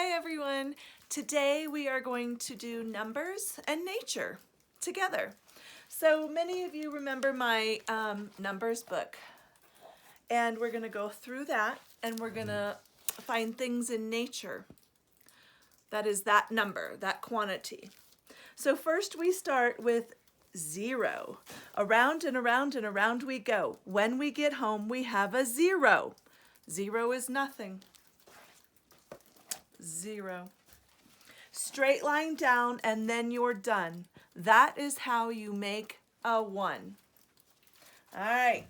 Hi everyone. Today we are going to do numbers and nature together. So many of you remember my numbers book, and we're going to go through that and we're going to find things in nature. That is that number, that quantity. So first we start with 0. Around and around and around we go. When we get home we have a 0. 0 is nothing. 0. Straight line down and then you're done. That is how you make a 1. All right.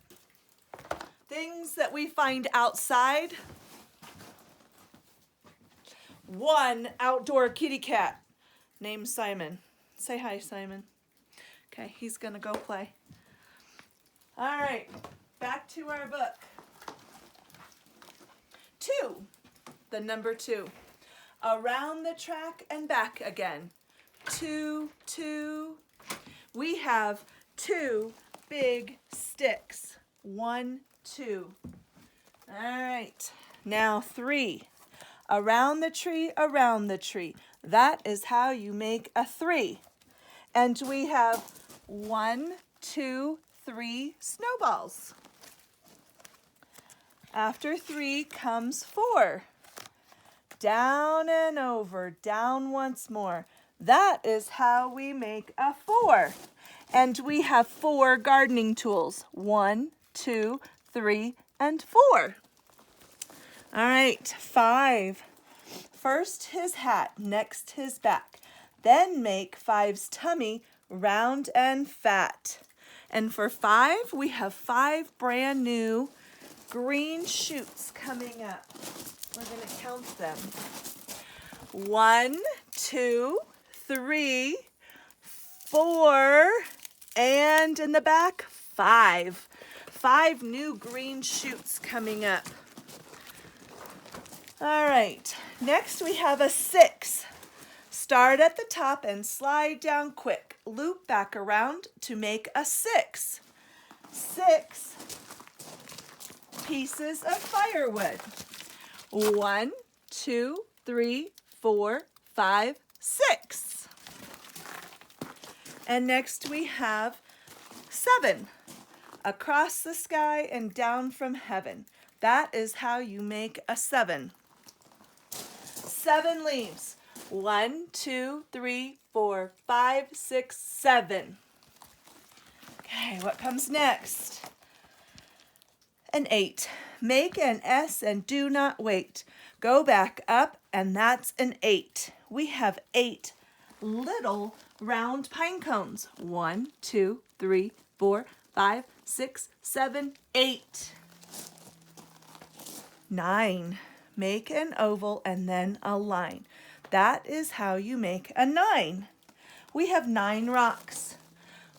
Things that we find outside. 1 outdoor kitty cat named Simon. Say hi, Simon. Okay, he's gonna go play. All right, back to our book. 2, the number 2. Around the track and back again. 2, 2. We have 2 big sticks. 1, 2. All right, now 3. Around the tree, around the tree. That is how you make a 3. And we have 1, 2, 3 snowballs. After 3 comes 4. Down and over, down once more. That is how we make a 4. And we have 4 gardening tools. 1, 2, 3, and 4. All right, 5. First his hat, next his back. Then make 5's tummy round and fat. And for 5, we have 5 brand new green shoots coming up. We're going to count them. 1, 2, 3, 4, and in the back, 5. 5 new green shoots coming up. All right, next we have a 6. Start at the top and slide down quick. Loop back around to make a 6. 6 pieces of firewood. 1, 2, 3, 4, 5, 6. And next we have 7. Across the sky and down from heaven. That is how you make a 7. 7 leaves. 1, 2, 3, 4, 5, 6, 7. Okay, what comes next? An 8. Make an S and do not wait. Go back up and that's an 8. We have 8 little round pine cones. 1, 2, 3, 4, 5, 6, 7, 8. 9. Make an oval and then a line. That is how you make a 9. We have 9 rocks.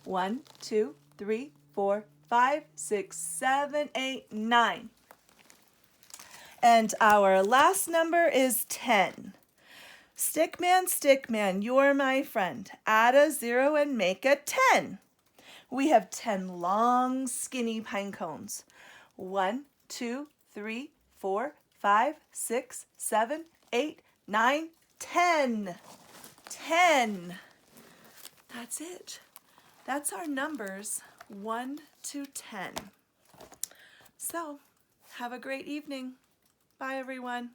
1, 2, 3, 4, 5, 6, 7, 8, 9. And our last number is 10. Stickman, you're my friend. Add a 0 and make a 10. We have 10 long, skinny pine cones. 1, 2, 3, 4, 5, 6, 7, 8, 9, 10. 10. That's it. That's our numbers 1 to 10. So, have a great evening. Bye, everyone.